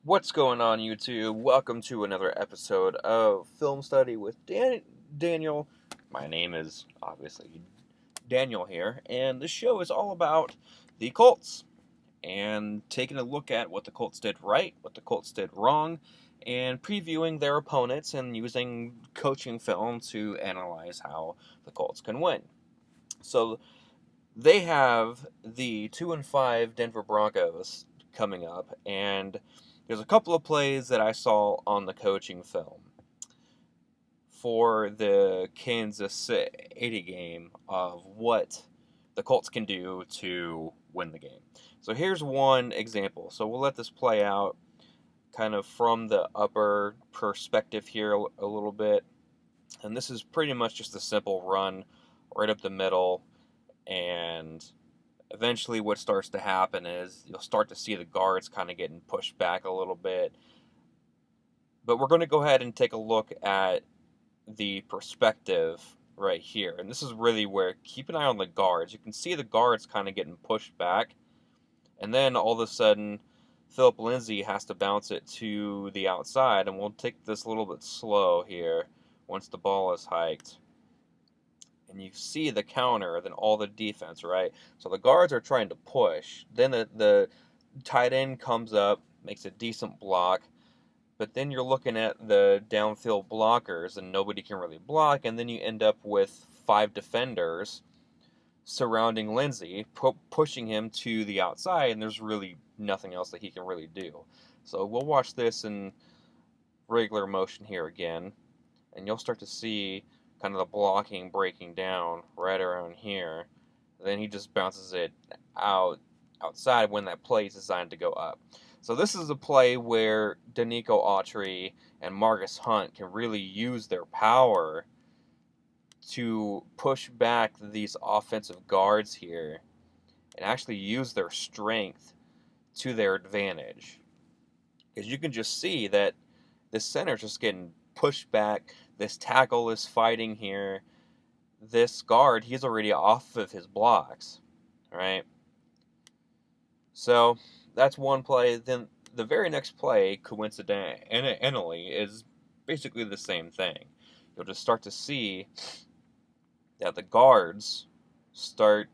What's going on, YouTube? Welcome to another episode of Film Study with Daniel. My name is obviously Daniel here, and this show is all about the Colts and taking a look at what the Colts did right, what the Colts did wrong, and previewing their opponents and using coaching film to analyze how the Colts can win. So they have the 2-5 Denver Broncos coming up, and there's a couple of plays that I saw on the coaching film for the Kansas City game of what the Colts can do to win the game. So here's one example. So we'll let this play out kind of from the upper perspective here a little bit. And this is pretty much just a simple run right up the middle, and eventually what starts to happen is you'll start to see the guards kind of getting pushed back a little bit. But we're going to go ahead and take a look at the perspective right here. And this is really where, keep an eye on the guards. You can see the guards kind of getting pushed back. And then all of a sudden, Philip Lindsay has to bounce it to the outside. And we'll take this a little bit slow here once the ball is hiked. And you see the counter, then all the defense, right? So the guards are trying to push. Then the tight end comes up, makes a decent block. But then you're looking at the downfield blockers, and nobody can really block. And then you end up with 5 defenders surrounding Lindsay, pushing him to the outside, and there's really nothing else that he can really do. So we'll watch this in regular motion here again, and you'll start to see kind of the blocking breaking down right around here. Then he just bounces it outside when that play is designed to go up. So this is a play where Danico Autry and Marcus Hunt can really use their power to push back these offensive guards here and actually use their strength to their advantage. Because you can just see that this center is just getting pushed back. This tackle is fighting here. This guard, he's already off of his blocks, right? So that's one play. Then the very next play, coincidentally, is basically the same thing. You'll just start to see that the guards start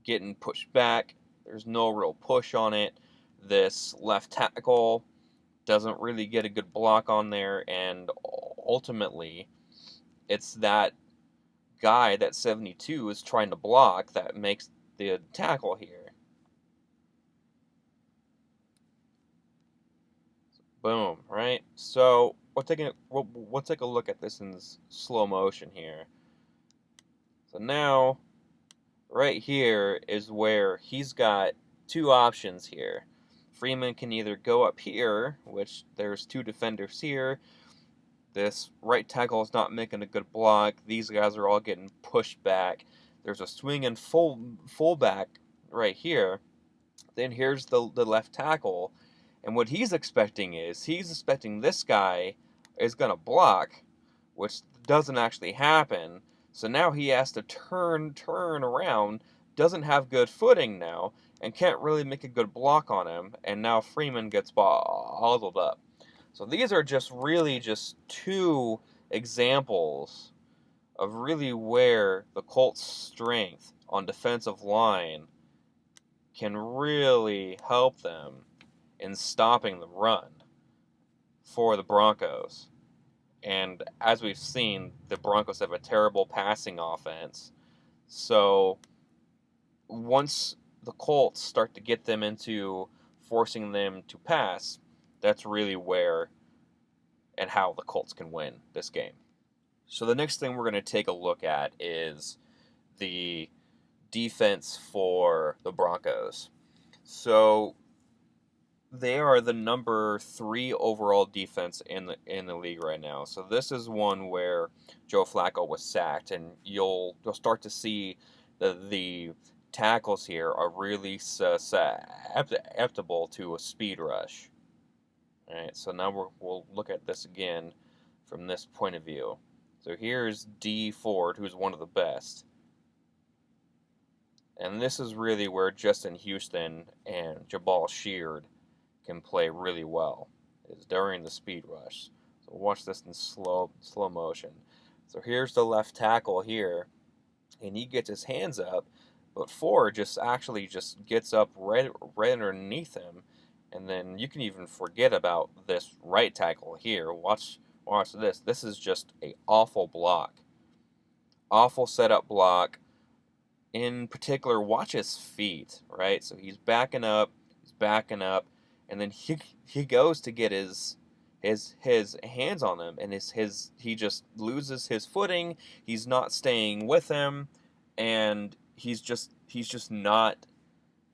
getting pushed back. There's no real push on it. This left tackle doesn't really get a good block on there, and ultimately it's that guy, that 72, is trying to block that makes the tackle here. Boom, right? So we'll take a look at this in slow motion here. So now, right here is where he's got 2 options here. Freeman can either go up here, which there's 2 defenders here. This right tackle is not making a good block. These guys are all getting pushed back. There's a swinging fullback right here. Then here's the left tackle. And what he's expecting this guy is going to block, which doesn't actually happen. So now he has to turn around, doesn't have good footing now, and can't really make a good block on him. And now Freeman gets bottled up. So these are just 2 examples of really where the Colts' strength on defensive line can really help them in stopping the run for the Broncos. And as we've seen, the Broncos have a terrible passing offense. So once the Colts start to get them into forcing them to pass, that's really where and how the Colts can win this game. So the next thing we're going to take a look at is the defense for the Broncos. So they are the number 3 overall defense in the league right now. So this is one where Joe Flacco was sacked, and you'll start to see the tackles here are really susceptible to a speed rush. All right, so now we'll look at this again from this point of view. So here's D Ford, who's one of the best. And this is really where Justin Houston and Jabal Sheard can play really well is during the speed rush. So watch this in slow motion. So here's the left tackle here, and he gets his hands up, but Ford just gets up right underneath him, and then you can even forget about this right tackle here. Watch this. This is just a awful block. Awful setup block. In particular, watch his feet, right? So he's backing up, and then he goes to get his hands on them, and he just loses his footing. He's not staying with him, and he's just not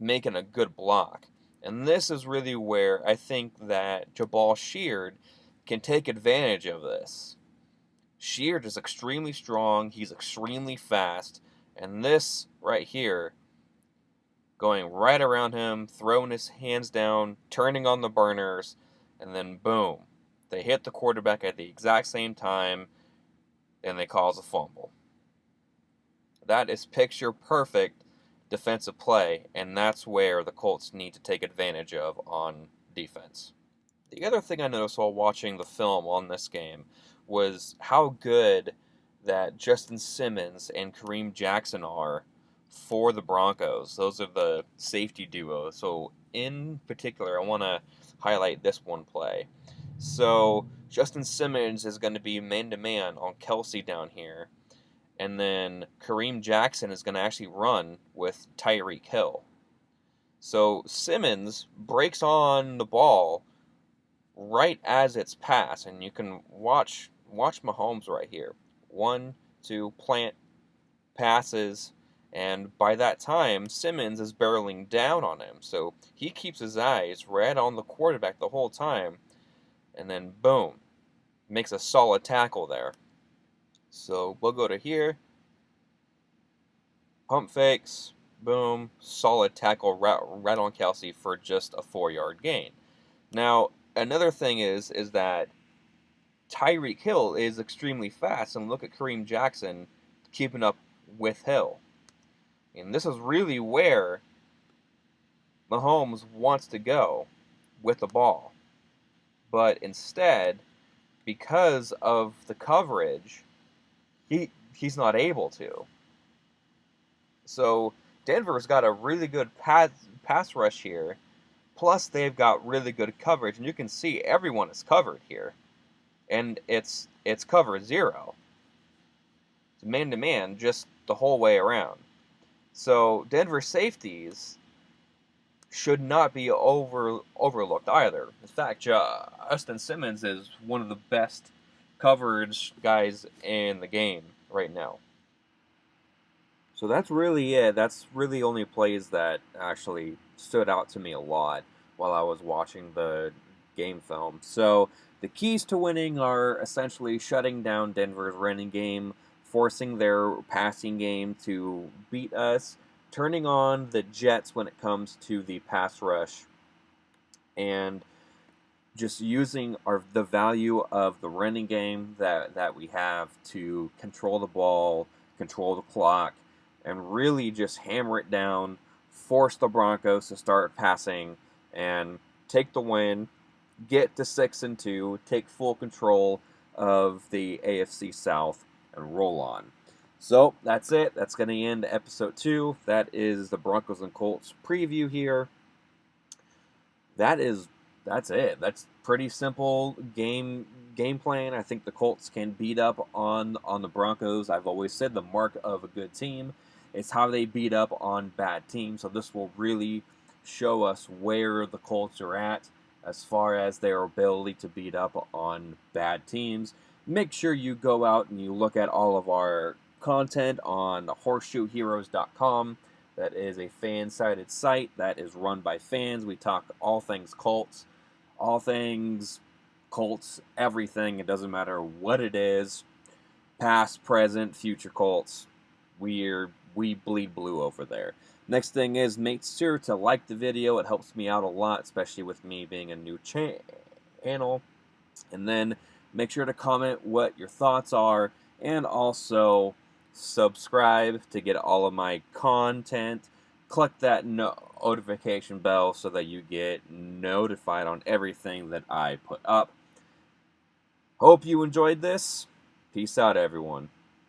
making a good block. And this is really where I think that Jabal Sheard can take advantage of this. Sheard is extremely strong, he's extremely fast, and this right here, going right around him, throwing his hands down, turning on the burners, and then boom, they hit the quarterback at the exact same time, and they cause a fumble. That is picture perfect defensive play, and that's where the Colts need to take advantage of on defense. The other thing I noticed while watching the film on this game was how good that Justin Simmons and Kareem Jackson are for the Broncos. Those are the safety duo. So in particular, I want to highlight this one play. So Justin Simmons is going to be man-to-man on Kelsey down here, and then Kareem Jackson is going to actually run with Tyreek Hill. So Simmons breaks on the ball right as it's passed, and you can watch Mahomes right here. 1, 2, plant, passes, and by that time, Simmons is barreling down on him. So he keeps his eyes right on the quarterback the whole time, and then boom, makes a solid tackle there. So we'll go to here, pump fakes, boom, solid tackle right on Kelsey for just a 4-yard gain. Now, another thing is that Tyreek Hill is extremely fast, and look at Kareem Jackson keeping up with Hill. And this is really where Mahomes wants to go with the ball. But instead, because of the coverage, he's not able to. So Denver's got a really good pass rush here. Plus, they've got really good coverage, and you can see everyone is covered here. And it's cover 0. It's man-to-man just the whole way around. So Denver safeties should not be overlooked either. In fact, Justin Simmons is one of the best coverage guys in the game right now. So that's really it. That's really only plays that actually stood out to me a lot while I was watching the game film. So the keys to winning are essentially shutting down Denver's running game, forcing their passing game to beat us, turning on the Jets when it comes to the pass rush, and just using the value of the running game that we have to control the ball, control the clock, and really just hammer it down, force the Broncos to start passing, and take the win, get to 6-2, take full control of the AFC South, and roll on. So that's it. That's going to end episode 2. That is the Broncos and Colts preview here. That's it. That's pretty simple game plan. I think the Colts can beat up on the Broncos. I've always said the mark of a good team is how they beat up on bad teams. So this will really show us where the Colts are at as far as their ability to beat up on bad teams. Make sure you go out and you look at all of our content on horseshoeheroes.com. That is a fan-sided site that is run by fans. We talk all things Colts, everything. It doesn't matter what it is, past, present, future Colts. We bleed blue over there. Next thing is, make sure to like the video. It helps me out a lot, especially with me being a new channel. And then make sure to comment what your thoughts are, and also subscribe to get all of my content click that notification bell so that you get notified on everything that I put up. Hope you enjoyed this. Peace out, everyone.